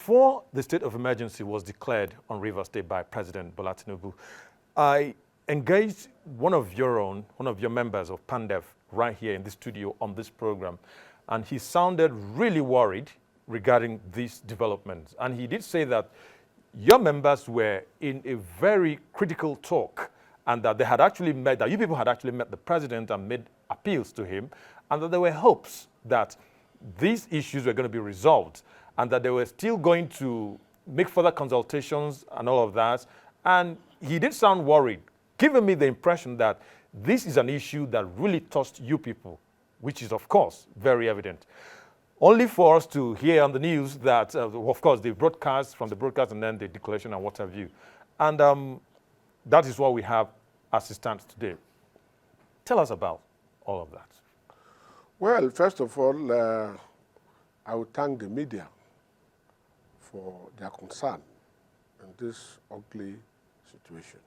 before the state of emergency was declared on Rivers State by President Bola Tinubu, I engaged one of your members of PANDEF right here in the studio on this program, and he sounded really worried regarding these developments. And he did say that your members were in a very critical talk, and that they had actually met, that you people had actually met the president and made appeals to him, and that there were hopes that these issues were going to be resolved, and that they were still going to make further consultations and all of that. And he did sound worried, giving me the impression that this is an issue that really touched you people, which is, of course, very evident. Only for us to hear on the news that, of course, the broadcast, from the broadcast and then the declaration and what have you. And that is what we have as it stands today. Tell us about all of that. Well, first of all, I would thank the media for their concern in this ugly situation.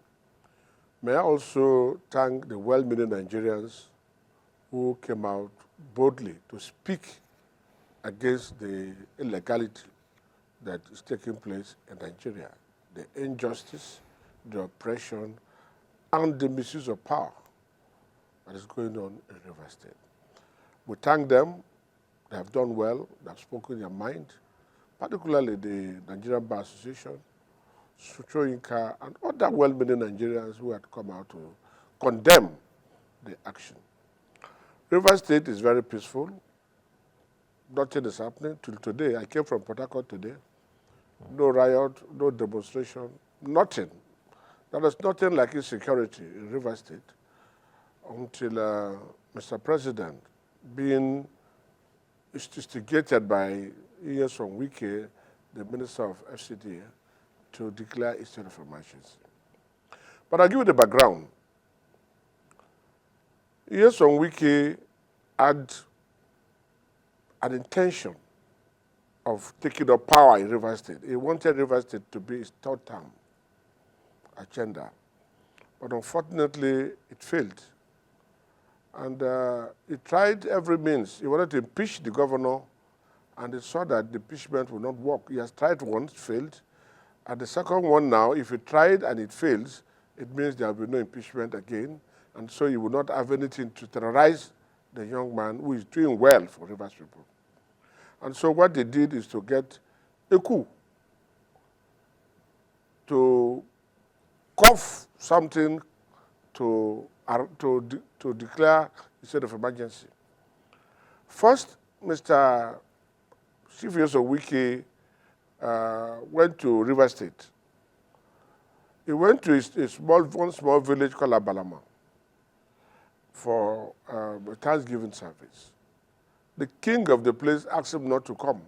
May I also thank the well-meaning Nigerians who came out boldly to speak against the illegality that is taking place in Nigeria, the injustice, the oppression, and the misuse of power that is going on in Rivers State. We thank them. They have done well. They have spoken their mind, particularly the Nigerian Bar Association, Suchoyinka, and other well-meaning Nigerians who had come out to condemn the action. Rivers State is very peaceful. Nothing is happening till today. I came from Port Harcourt today. No riot, no demonstration, nothing. There is nothing like insecurity in Rivers State until Mr. President, being instigated by Wike, the Minister of FCD, to declare a state of emergency. But I'll give you the background. Wike had an intention of taking up power in Rivers State. He wanted Rivers State to be his third term agenda. But unfortunately, it failed. And he tried every means. He wanted to impeach the governor, and he saw that the impeachment would not work. He has tried once, failed. And the second one now, if he tried and it fails, it means there will be no impeachment again. And so he will not have anything to terrorize the young man who is doing well for Rivers people. And so what they did is to get a coup, to cough something to declare a state of emergency. First, Mr. Chief Wike went to Rivers State. He went to one small village called Abalama for a Thanksgiving service. The king of the place asked him not to come.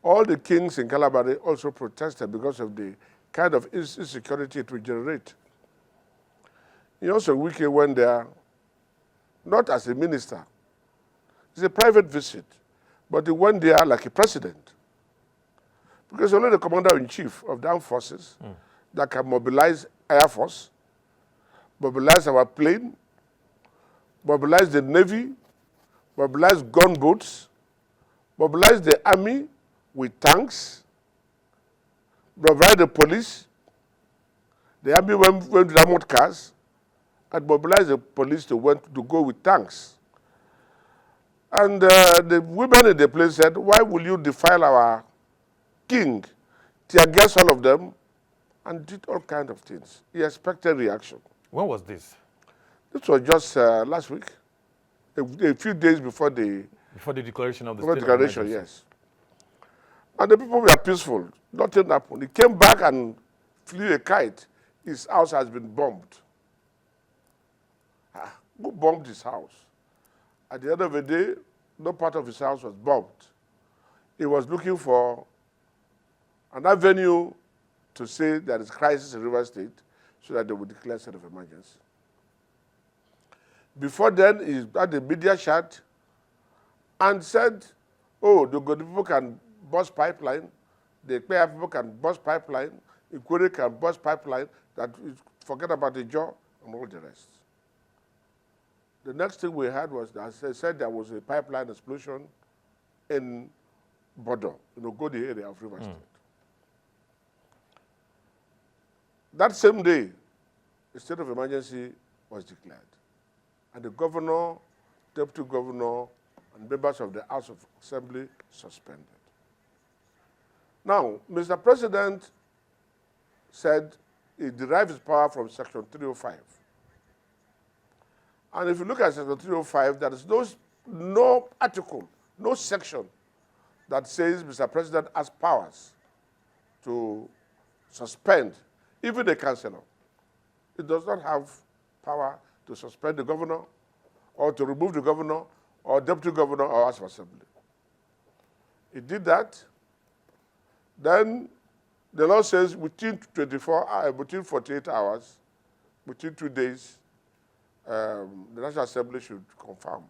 All the kings in Calabar also protested because of the kind of insecurity it will generate. Wike went there, not as a minister. It's a private visit, but he went there like a president. Because only the commander-in-chief of the armed forces that can mobilize Air Force, mobilize our plane, mobilize the Navy, mobilize gunboats, mobilize the army with tanks, mobilize the police. The army went with armored cars, and mobilize the police to go with tanks. And the women in the place said, "Why will you defile our king?" Tear gas all of them, and did all kinds of things. He expected reaction. When was this? This was just last week, a few days before the declaration of the before state declaration, of emergency. yes. And the people were peaceful. Nothing happened. He came back and flew a kite. His house has been bombed. Who bombed his house? At the end of the day, no part of his house was bombed. He was looking for an avenue to say there is crisis in Rivers State so that they would declare state of emergency. Before then, he had the media chat and said, oh, the good people can bust pipeline, the Kpaya people can bust pipeline, Ikwere can bust pipeline, that forget about the jaw and all the rest. The next thing we had was that they said there was a pipeline explosion in border, go the area of River State. That same day, a state of emergency was declared. And the governor, deputy governor, and members of the House of Assembly suspended. Now, Mr. President said he derives his power from Section 305. And if you look at Section 305, there is no article, no section that says Mr. President has powers to suspend even a councillor. It does not have power to suspend the governor or to remove the governor or deputy governor or House of Assembly. He did that. Then the law says within 48 hours, within 2 days, the National Assembly should confirm.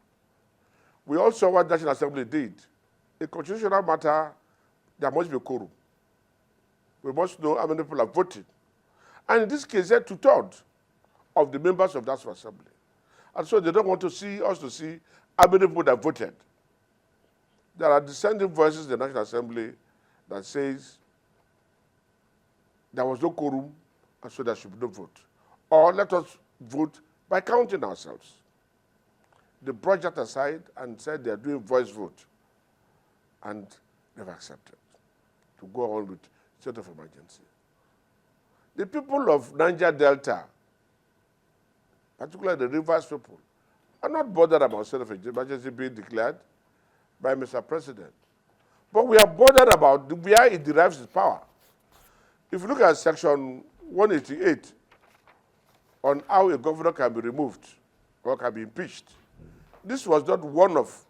We all saw what the National Assembly did. A constitutional matter, there must be a quorum. We must know how many people have voted. And in this case, they're 2/3 of the members of the National Assembly. And so they don't want to see how many people have voted. There are dissenting voices in the National Assembly that says there was no quorum, and so there should be no vote. Or let us vote by counting ourselves. They brought that aside and said they are doing voice vote, and they've accepted to go on with state of emergency. The people of Niger Delta, particularly the Rivers people, are not bothered about state of emergency being declared by Mr. President. But we are bothered about where it derives its power. If you look at Section 188 on how a governor can be removed or can be impeached, this was not one of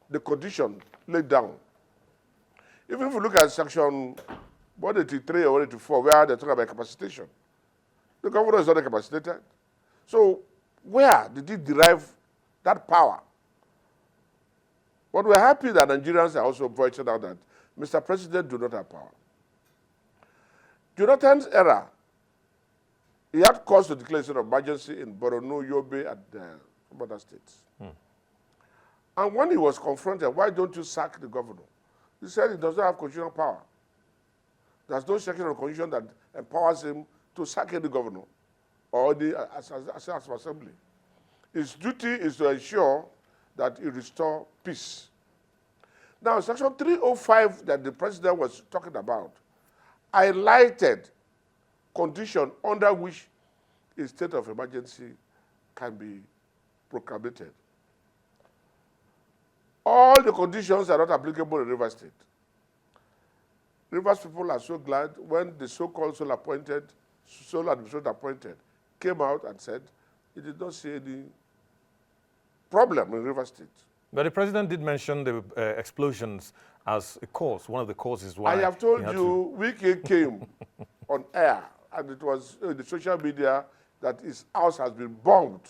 the conditions laid down. Even if you look at Section 183 or 184, where they talk about capacitation, the governor is not capacitated. So where did he derive that power? But we're happy that Nigerians are also voicing out that Mr. President do not have power. Jonathan's era, he had caused the declaration of emergency in Borno, Yobe, and some other states. And when he was confronted, why don't you sack the governor? He said he does not have constitutional power. There's no section of the constitution that empowers him to sack any governor or the assembly. His duty is to ensure that he restore peace. Now, Section 305 that the president was talking about highlighted condition under which a state of emergency can be proclamated. All the conditions are not applicable in Rivers State. Rivers people are so glad when the so-called sole administrator appointed came out and said he did not see any problem in Rivers State. But the president did mention the explosions as a cause, one of the causes why. I have told you, Wike came on air, and it was in the social media that his house has been bombed.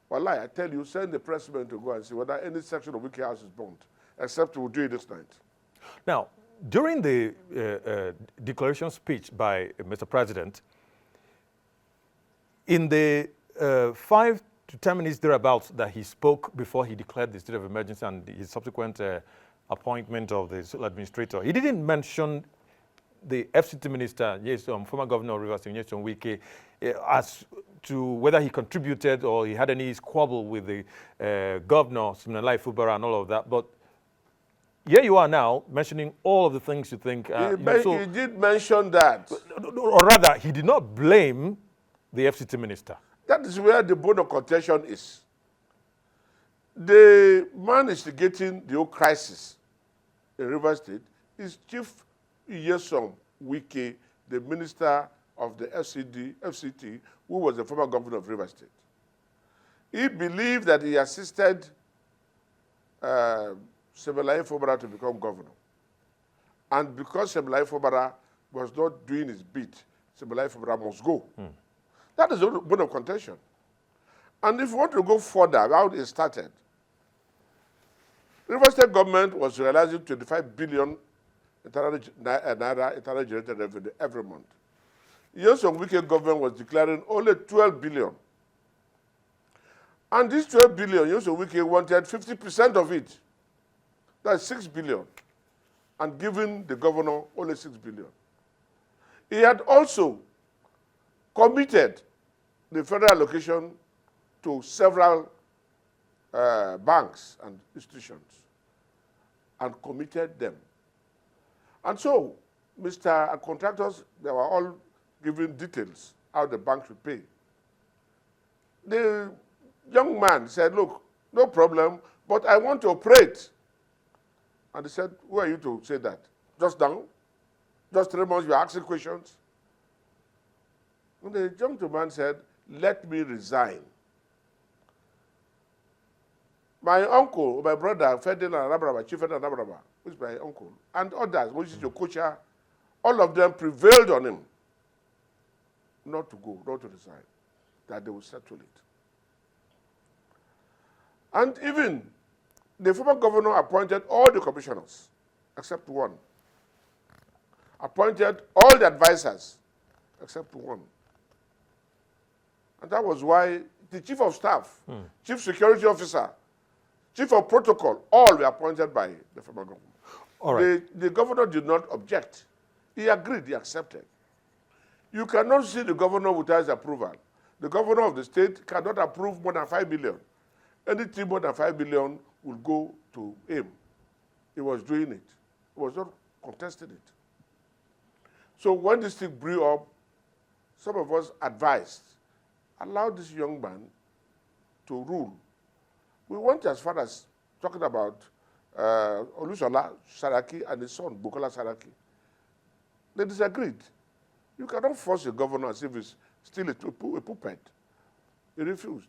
Wallahi, I tell you, send the pressman to go and see whether any section of Wike house is bombed, except we'll do it this night. Now, during the declaration speech by Mr. President, in the 5 to 10 minutes thereabouts that he spoke before he declared the state of emergency and his subsequent appointment of the sole administrator, he didn't mention the FCT minister, former governor of Rivers State, Wike, as to whether he contributed or he had any squabble with the governor, Siminalayi Fubara, and all of that. But here you are now mentioning all of the things you think. He did mention that. Or rather, he did not blame the FCT minister. That is where the bone of contention is. The man instigating the whole crisis in Rivers State is Chief Nyesom Wike, the minister of the FCT, who was the former governor of Rivers State. He believed that he assisted Siminalayi Fubara to become governor. And because Siminalayi Fubara was not doing his bit, Siminalayi Fubara must go. That is the bone of contention. And if you want to go further, how it started, Rivers State government was realizing 25 billion naira internal generated revenue every month. Nyesom Wike government was declaring only 12 billion. And this 12 billion, Nyesom Wike wanted 50% of it. That's 6 billion, and giving the governor only 6 billion. He had also committed the federal allocation to several banks and institutions and committed them. And so, Mr. Contractors, they were all given details how the bank should pay. The young man said, look, no problem, but I want to operate. And he said, who are you to say that? Just now? Just 3 months, you're asking questions? And the gentleman said, let me resign. My uncle, my brother, Ferdinand Anabraba, Chief Ferdinand Anabraba, who is my uncle, and others, which is your coach, all of them prevailed on him not to go, not to resign, that they will settle it. And even the former governor appointed all the commissioners, except one. Appointed all the advisors, except one. And that was why the chief of staff, chief security officer, chief of protocol, all were appointed by the former government. All right. The governor did not object. He agreed, he accepted. You cannot see the governor without his approval. The governor of the state cannot approve more than 5 billion. Anything more than 5 billion will go to him. He was doing it. He was not contesting it. So when this thing blew up, some of us advised, allow this young man to rule. We went as far as talking about Olusola Saraki and his son, Bukola Saraki. They disagreed. You cannot force a governor as if he's still a puppet. He refused.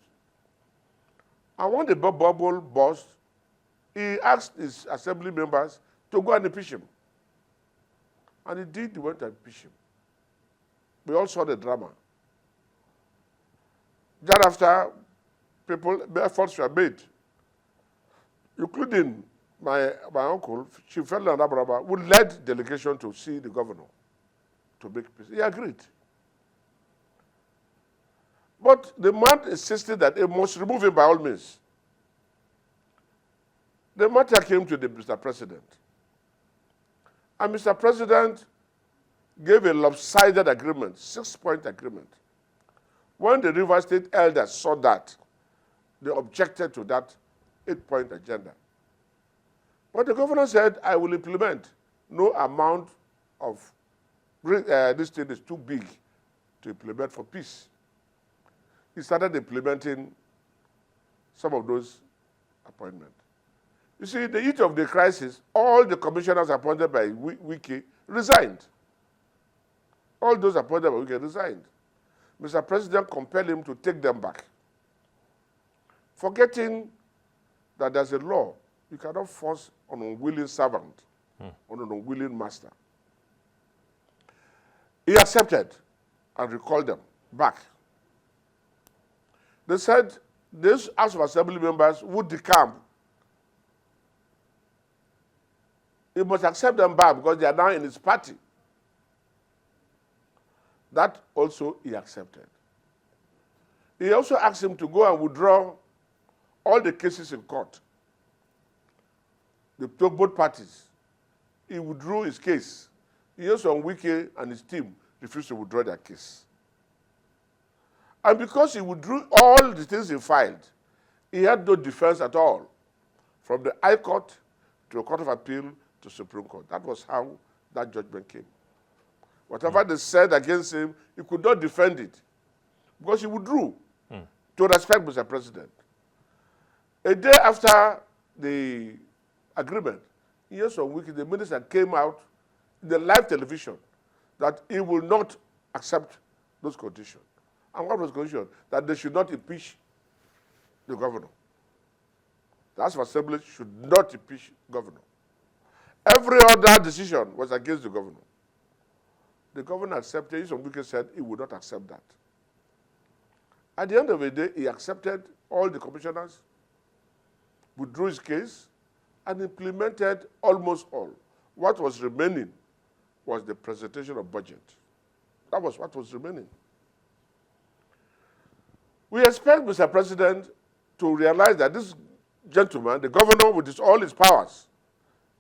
And when the bubble burst, he asked his assembly members to go and impeach him. And he did, he went and impeached him. We all saw the drama. Thereafter, efforts were made, including my uncle, Chief Ferdinand Anabraba, who led delegation to see the governor to make peace. He agreed. But the man insisted that he must remove him by all means. The matter came to the Mr. President. And Mr. President gave a lopsided agreement, 6-point agreement. When the River State elders saw that, they objected to that 8-point agenda. But the governor said, I will implement. No amount of this thing is too big to implement for peace. He started implementing some of those appointments. You see, the heat of the crisis, all the commissioners appointed by Wike resigned. All those appointed by Wike resigned. Mr. President compelled him to take them back, forgetting that there's a law. You cannot force an unwilling servant on an unwilling master. He accepted and recalled them back. They said these House of Assembly members would decamp. He must accept them back because they are now in his party. That also he accepted. He also asked him to go and withdraw all the cases in court. They took both parties. He withdrew his case. He also, on Wike and his team, refused to withdraw their case. And because he withdrew all the things he filed, he had no defense at all, from the High Court to the Court of Appeal to Supreme Court. That was how that judgment came. Whatever they said against him, he could not defend it because he withdrew to respect Mr. President. A day after the agreement, years on week, the minister came out in the live television that he will not accept those conditions. And what was the condition? That they should not impeach the governor. The House of Assembly should not impeach the governor. Every other decision was against the governor. The governor accepted. Some people said he would not accept that. At the end of the day, he accepted all the commissioners, withdrew his case, and implemented almost all. What was remaining was the presentation of budget. That was what was remaining. We expect Mr. President to realize that this gentleman, the governor with all his powers,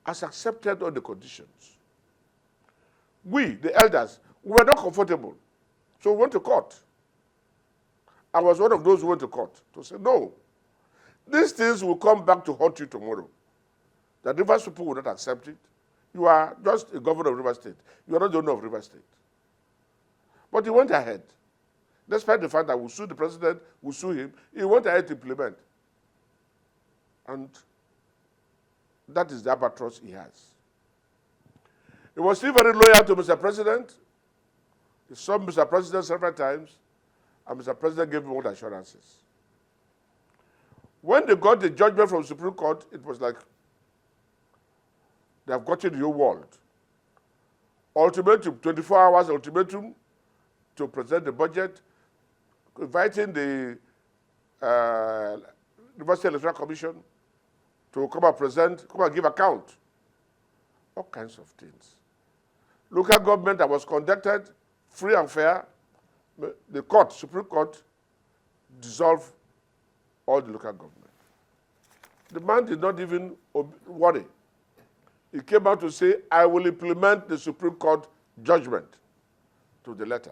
has accepted all the conditions. We, the elders, we were not comfortable. So we went to court. I was one of those who went to court to say, no, these things will come back to haunt you tomorrow. The Rivers people will not accept it. You are just a governor of River State. You are not the owner of River State. But he went ahead. Despite the fact that we sue the president, we sue him, he went ahead to implement. And that is the albatross he has. He was still very loyal to Mr. President. He saw Mr. President several times, and Mr. President gave him all the assurances. When they got the judgment from the Supreme Court, it was like they have gotten the whole world. Ultimatum, 24 hours ultimatum to present the budget, inviting the University Electoral Commission to come and give account. All kinds of things. Local government that was conducted free and fair, the court, Supreme Court, dissolved all the local government. The man did not even worry. He came out to say, I will implement the Supreme Court judgment to the letter.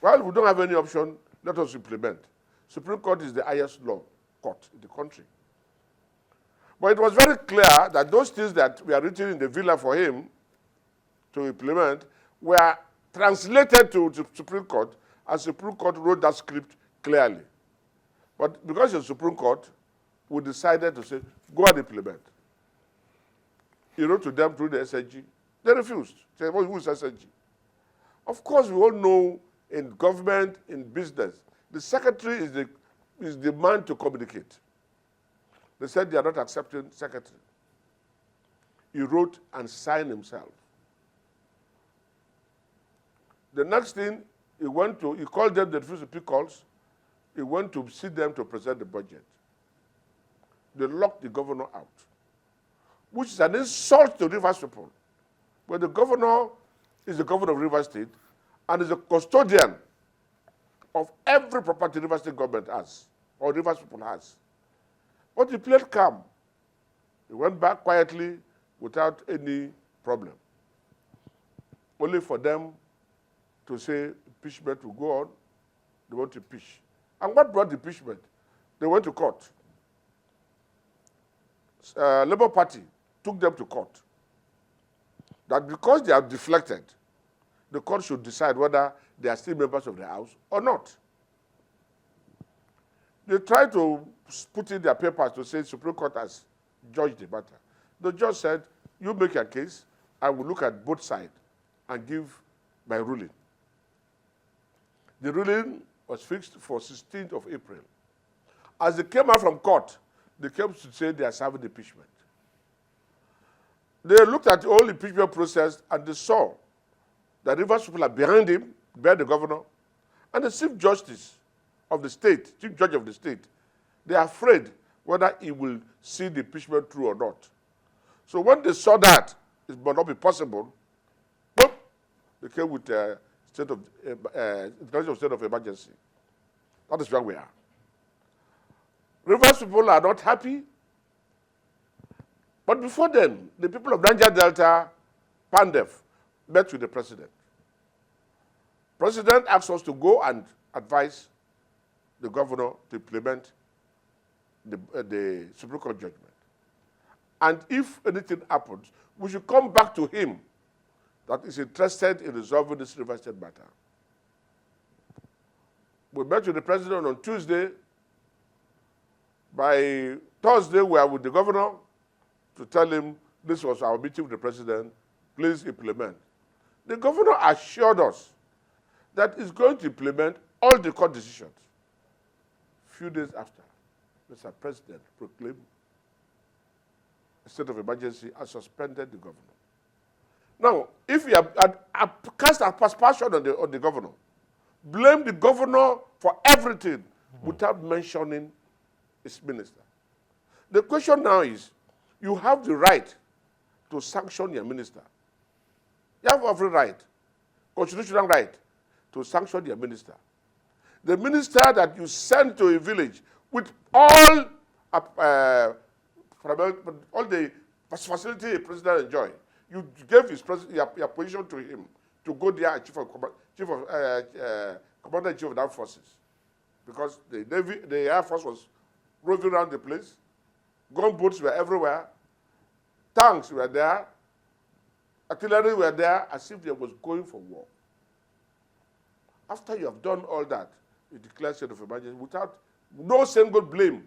Well, we don't have any option, let us implement. Supreme Court is the highest law court in the country. But it was very clear that those things that were written in the villa for him to implement were translated to the Supreme Court, and Supreme Court wrote that script clearly. But because the Supreme Court, we decided to say, go and implement. He wrote to them through the SSG. They refused. They said, well, who is SSG? Of course, we all know in government, in business, the secretary is the man to communicate. They said they are not accepting secretary. He wrote and signed himself. The next thing, he called them, they refused to pick calls. He went to see them to present the budget. They locked the governor out, which is an insult to Rivers people. But the governor is the governor of Rivers State and is a custodian of every property Rivers State government has, or Rivers people has. But he played calm. He went back quietly without any problem. Only for them to say impeachment will go on, they want to impeach. And what brought the impeachment? They went to court. Labour Party took them to court. That because they have deflected, the court should decide whether they are still members of the House or not. They tried to put in their papers to say Supreme Court has judged the matter. The judge said, you make your case, I will look at both sides and give my ruling. The ruling was fixed for 16th of April. As they came out from court, they came to say they are serving impeachment. They looked at the whole impeachment process and they saw that Rivers people are behind him, behind the governor, and the Chief Justice of the state, Chief Judge of the state. They are afraid whether he will see the impeachment through or not. So when they saw that it might not be possible, boom, they came with a declaration of state of emergency. That is where we are. Rivers people are not happy. But before then, the people of Niger Delta, PANDEF, met with the president. President asked us to go and advise the governor to implement the Supreme Court judgment. And if anything happens, we should come back to him that is interested in resolving this River State matter. We met with the president on Tuesday. By Thursday, we are with the governor to tell him this was our meeting with the president, please implement. The governor assured us that he's going to implement all the court decisions. A few days after, Mr. President proclaimed a state of emergency and suspended the governor. Now, if you have cast aspersion on the governor, blame the governor for everything without mentioning his minister. The question now is, you have the right to sanction your minister. You have every right, constitutional right, to sanction your minister. The minister that you send to a village with all but all the facility a president enjoy. You gave his your position to him to go there as commander-in-chief of the armed forces, because the Air Force was roving around the place. Gunboats were everywhere. Tanks were there. Artillery were there, as if they was going for war. After you have done all that, you declare state of emergency without no single blame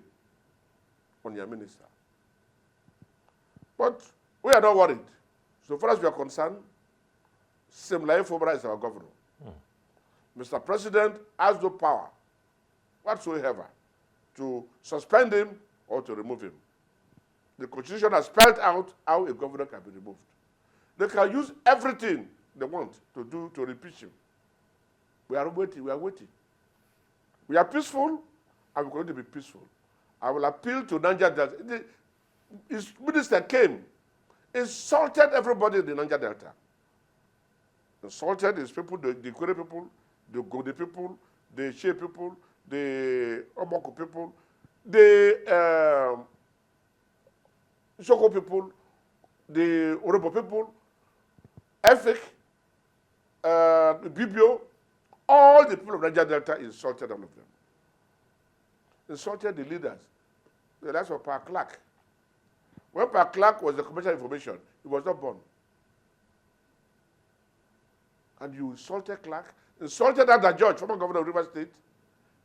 on your minister. But we are not worried. So far as we are concerned, Simlaye Fubara is our governor. Mr. President has no power whatsoever to suspend him or to remove him. The Constitution has spelled out how a governor can be removed. They can use everything they want to do to impeach him. We are waiting, we are waiting. We are peaceful, and we're going to be peaceful. I will appeal to Niger Delta. His minister came, insulted everybody in the Niger Delta. Insulted his people, the Kwere people, the Gode people, the Shea people, the Omoko people, the Soko people, the Orobo people, Efik, Bibio, all the people of Niger Delta insulted all of them. Insulted the leaders. The likes of Pa Clark. When Pa Clark was the commercial information, he was not born. And you insulted Clark, insulted Ada George, former governor of Rivers State,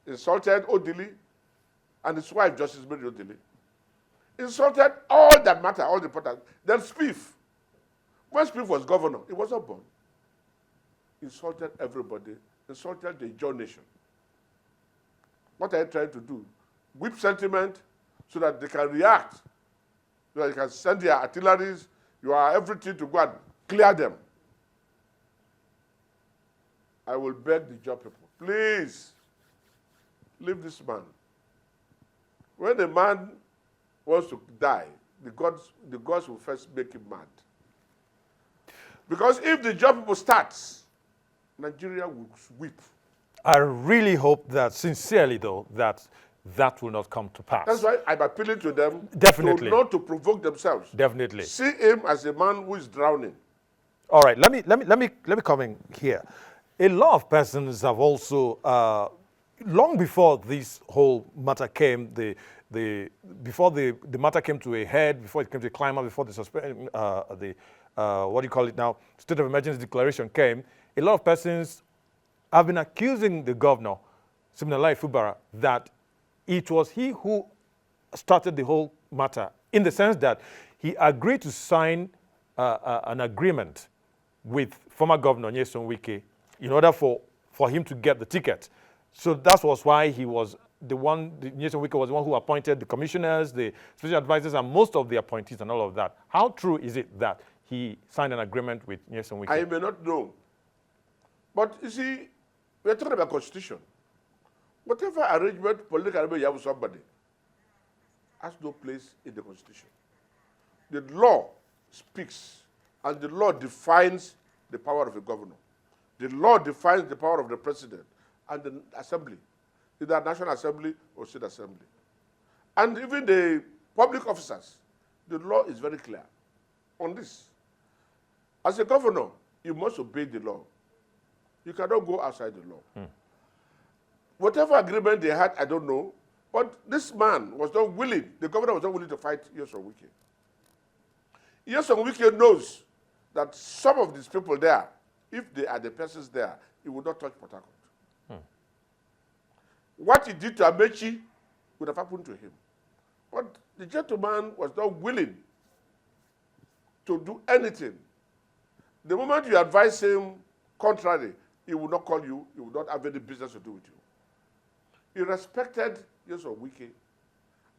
insulted Odili, and his wife, Justice Mary Odili. Insulted all that matter, all the important. Then Spiff. When Spiff was governor, he was not born. Insulted everybody, insulted the John nation. What are you trying to do? Whip sentiment so that they can react, so that they can send their artilleries, you are everything to go and clear them. I will beg the job people, please, leave this man. When a man wants to die, the gods will first make him mad. Because if the job people starts, Nigeria will weep. I really hope that, sincerely though, that will not come to pass. That's why I'm appealing to them. Definitely. Not to provoke themselves. Definitely. See him as a man who is drowning. All right, let me come in here. A lot of persons have also, long before this whole matter came, before the matter came to a head, before it came to a climax, before the what do you call it now, state of emergency declaration came, a lot of persons have been accusing the governor, Simlaye Fubara, that it was he who started the whole matter, in the sense that he agreed to sign an agreement with former governor Nyesom Wike in order for him to get the ticket. So that was why he was the one, Nyesom Wike was the one who appointed the commissioners, the special advisors, and most of the appointees and all of that. How true is it that he signed an agreement with Nyesom Wike? I may not know. But you see, we're talking about constitution. Whatever arrangement, political arrangement you have with somebody has no place in the constitution. The law speaks, and the law defines the power of a governor. The law defines the power of the president and the assembly, either National Assembly or State Assembly. And even the public officers, the law is very clear on this. As a governor, you must obey the law. You cannot go outside the law. Whatever agreement they had, I don't know, but this man was not willing, the governor was not willing to fight Nyesom Wike. Nyesom Wike knows that some of these people there, if they are the persons there, he would not touch Port Harcourt. What he did to Amechi would have happened to him. But the gentleman was not willing to do anything. The moment you advise him contrary, he would not call you, he would not have any business to do with you. He respected Nyesom Wike,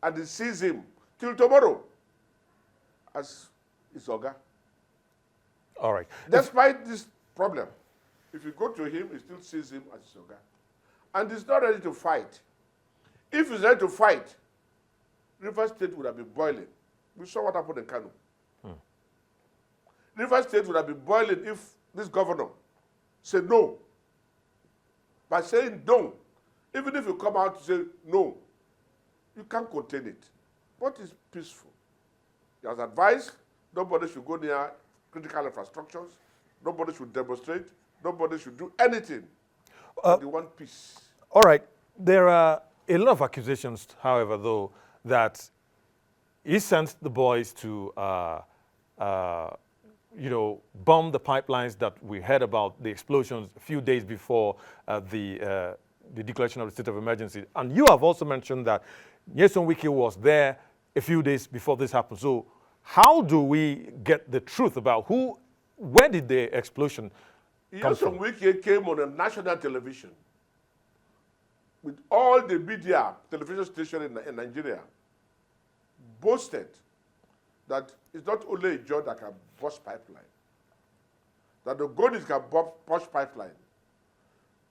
and he sees him till tomorrow as his Oga. All right. Despite this problem, if you go to him, he still sees him as his Oga. And he's not ready to fight. If he's ready to fight, Rivers State would have been boiling. We saw what happened in Kano. Rivers State would have been boiling if this governor said no. By saying no, even if you come out to say no, you can't contain it. What is peaceful? He has advised nobody should go near critical infrastructures, nobody should demonstrate, nobody should do anything. They want peace. All right. There are a lot of accusations, however, though, that he sent the boys to, bomb the pipelines that we heard about, the explosions a few days before the declaration of the state of emergency. And you have also mentioned that Wike was there a few days before this happened. So how do we get the truth about where did the explosion come from? Wike came on a national television with all the media, television station in Nigeria, boasted that it's not only a Joe that can burst pipeline, that the Godis can burst pipeline,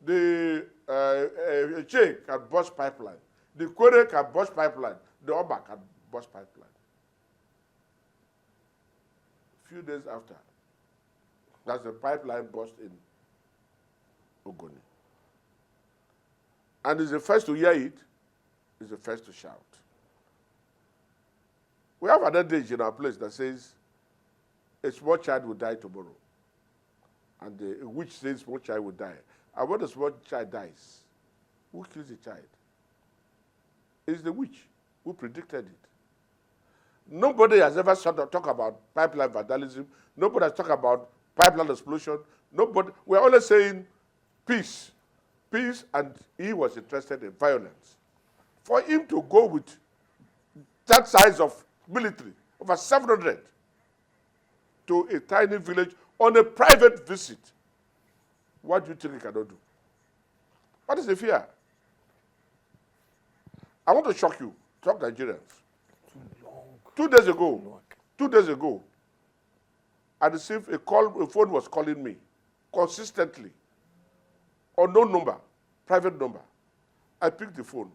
the Che can burst pipeline, the Kore can burst pipeline, the Oba can burst pipeline. A few days after, that's the pipeline burst in Ogoni. And he's the first to hear it, he's the first to shout. We have an adage in our place that says, a small child will die tomorrow. And a witch says a small child will die. And when a small child dies, who kills the child? It's the witch who predicted it. Nobody has ever talked about pipeline vandalism. Nobody has talked about pipeline explosion. Nobody. We're only saying peace. Peace, and he was interested in violence. For him to go with that size of military, over 700, to a tiny village on a private visit, what do you think he cannot do? What is the fear? I want to shock you, shock Nigerians. 2 days ago, I received a call, a phone was calling me consistently. Unknown number, private number. I picked the phone.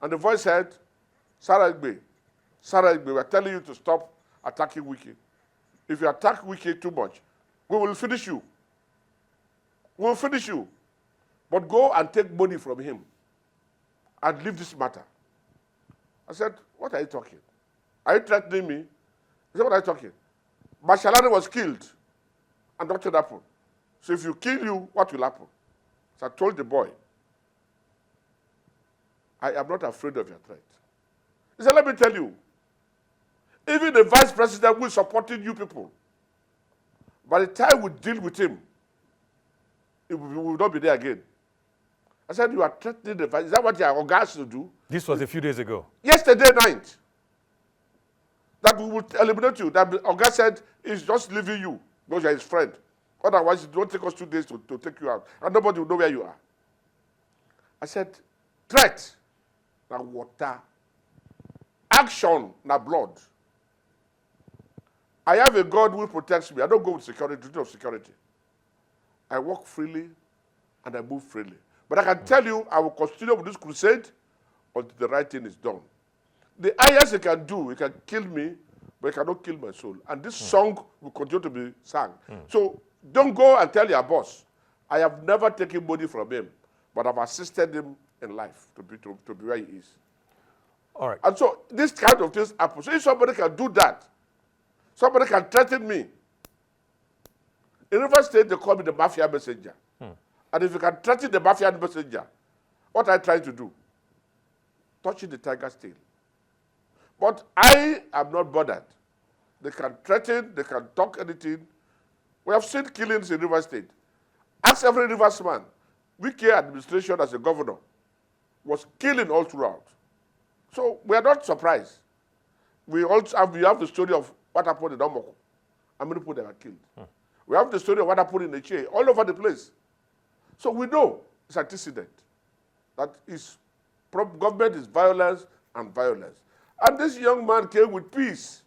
And the voice said, Sarah Igbe, we're telling you to stop attacking Wike. If you attack Wike too much, we will finish you. We will finish you. But go and take money from him and leave this matter. I said, what are you talking? Are you threatening me? He said, what are you talking? Bashalani was killed and nothing happened. So if you kill you, what will happen? So I told the boy, I am not afraid of your threat. He said, let me tell you, even the vice president who is supporting you people, by the time we deal with him, we will not be there again. I said, you are threatening the vice. Is that what you are asked to do? This was a few days ago. Yesterday night. That we will eliminate you. That Oga said he's just leaving you because you're his friend. Otherwise, it won't take us 2 days to take you out. And nobody will know where you are. I said, threat, na water. Action, na blood. I have a God who protects me. I don't go with security, duty of security. I walk freely and I move freely. But I can tell you, I will continue with this crusade until the right thing is done. The highest he can do, he can kill me, but he cannot kill my soul. And this song will continue to be sung. So don't go and tell your boss, I have never taken money from him, but I've assisted him in life to be where he is. All right. And so this kind of things happen. So if somebody can do that, somebody can threaten me. In River State, they call me the mafia messenger. And if you can threaten the mafia messenger, what are you trying to do? Touching the tiger's tail. But I am not bothered. They can threaten, they can talk anything. We have seen killings in River State. Ask every Riversman. Wike administration as a governor was killing all throughout. So we are not surprised. We have the story of what happened in Omoko. How many people that were killed? We have the story of what happened in Niger, all over the place. So we know it's antecedent. That government is violence and violence. And this young man came with peace.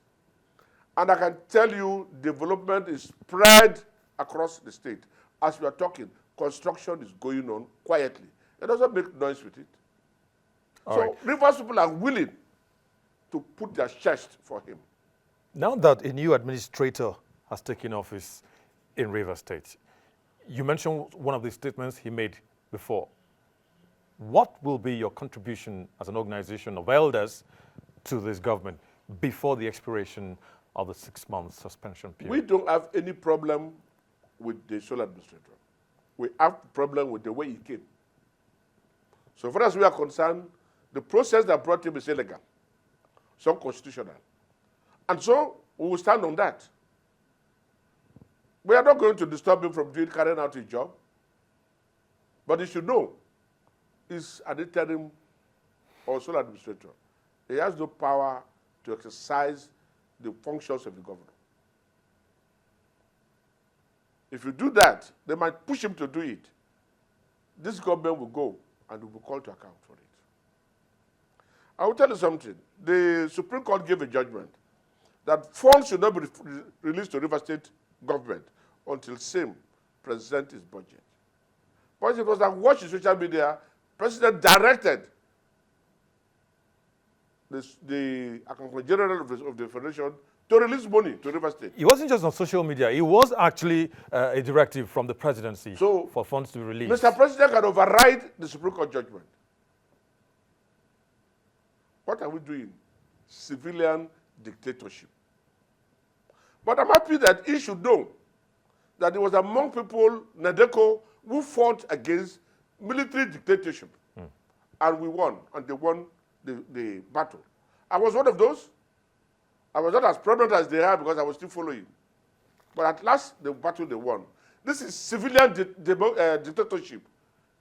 And I can tell you, development is spread across the state. As we are talking, construction is going on quietly. It doesn't make noise with it. So Rivers people are willing to put their chest for him. Now that a new administrator has taken office in Rivers State, you mentioned one of the statements he made before. What will be your contribution as an organization of elders to this government? before the expiration of the 6-month suspension period? We don't have any problem with the sole administrator. We have a problem with the way he came. So far as we are concerned, the process that brought him is illegal, it's unconstitutional. And so we will stand on that. We are not going to disturb him from carrying out his job. But he should know he's an interim or sole administrator. He has no power to exercise the functions of the governor. If you do that, they might push him to do it. This government will go and will be called to account for it. I will tell you something. The Supreme Court gave a judgment that funds should not be released to River State government until same present his budget. But it was I watched in social media, President directed the Accountant General of the Federation to release money to River State. It wasn't just on social media. It was actually a directive from the presidency for funds to be released. Mr. President can override the Supreme Court judgment. What are we doing? Civilian dictatorship. But I'm happy that he should know that it was among people, Nadeko, who fought against military dictatorship. And we won, and they won the battle. I was one of those. I was not as prominent as they are because I was still following. But at last, the battle they won. This is civilian dictatorship.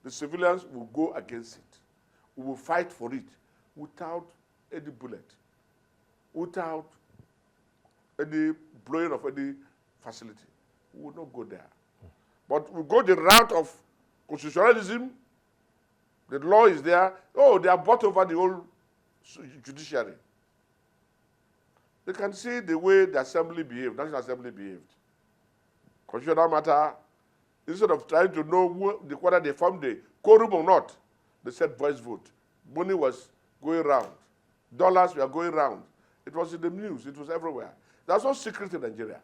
The civilians will go against it. We will fight for it without any bullet, without any blowing of any facility. We will not go there. But we go the route of constitutionalism. The law is there. Oh, they are bought over the whole judiciary. They can see the way the assembly behaved, National Assembly behaved. Constitutional matter, instead of trying to know whether they formed the quorum or not, they said voice vote. Money was going round. Dollars were going round. It was in the news. It was everywhere. That's no secret in Nigeria.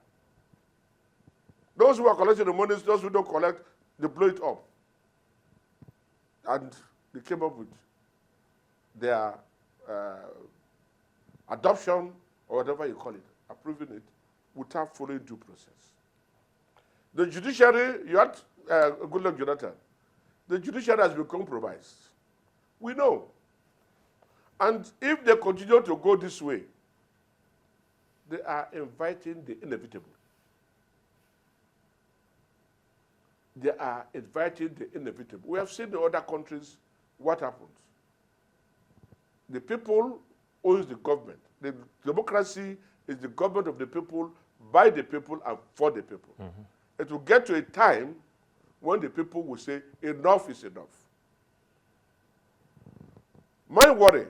Those who are collecting the money, those who don't collect, they blow it up. And they came up with their adoption, or whatever you call it, approving it, without following due process. The judiciary, you had good luck, Jonathan. The judiciary has been compromised. We know. And if they continue to go this way, they are inviting the inevitable. They are inviting the inevitable. We have seen in other countries what happens. The people owns the government. The democracy is the government of the people, by the people, and for the people. It will get to a time when the people will say, enough is enough. My worry,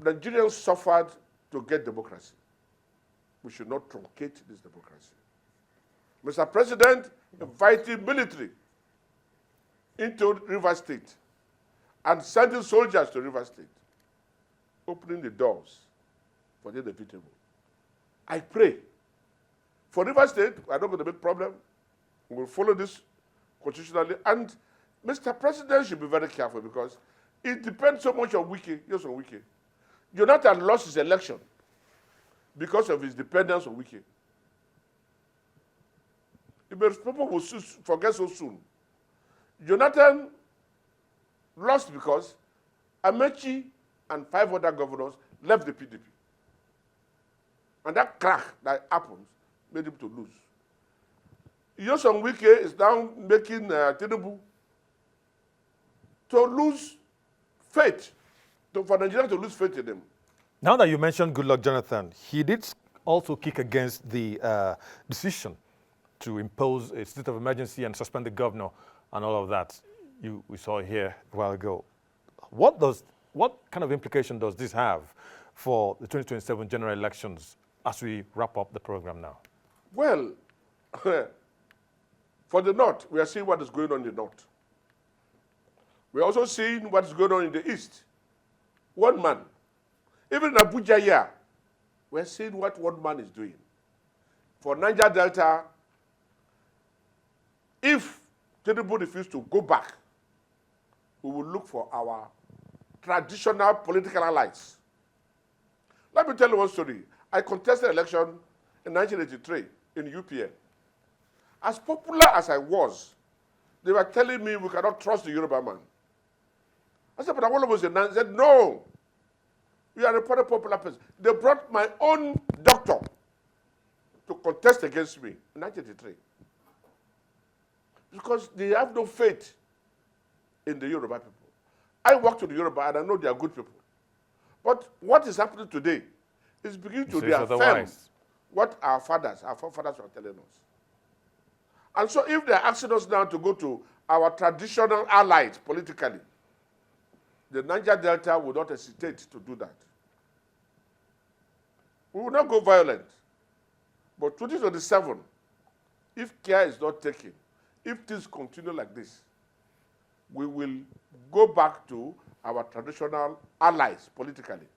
Nigerians suffered to get democracy. We should not truncate this democracy. Mr. President, inviting military into River State and sending soldiers to River State, opening the doors for the inevitable. I pray. For River State, we are not going to make problem. We will follow this constitutionally. And Mr. President should be very careful because it depends so much on Wike. Yes, on Wike. Jonathan lost his election because of his dependence on Wike. People will forget so soon. Jonathan lost because Amechi and 5 other governors left the PDP. And that crack that happened made him to lose. Yoson Wike is now making Tinubu to lose faith, for Nigeria to lose faith in him. Now that you mentioned Goodluck Jonathan, he did also kick against the decision to impose a state of emergency and suspend the governor and all of that. We saw here a while ago. What kind of implication does this have for the 2027 general elections as we wrap up the program now? Well, for the North, we are seeing what is going on in the North. We are also seeing what is going on in the East. One man. Even in Abuja here, we are seeing what one man is doing. For Niger Delta, if Tinubu refuses to go back, we will look for our traditional political allies Let me tell you one story. I contested election in 1983 in UPN. As popular as I was, they were telling me we cannot trust the Yoruba man. I said, but I was a man. Said, no, you are a very popular person. They brought my own doctor to contest against me in 1983. Because they have no faith in the Yoruba people. I work to the Yoruba and I know they are good people. But what is happening today is beginning to reaffirm what our forefathers were telling us. And so if they're asking us now to go to our traditional allies politically, the Niger Delta will not hesitate to do that. We will not go violent. But 2027, if care is not taken, if things continue like this, we will go back to our traditional allies politically.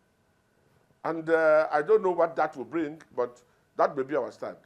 And I don't know what that will bring, but that may be our stand.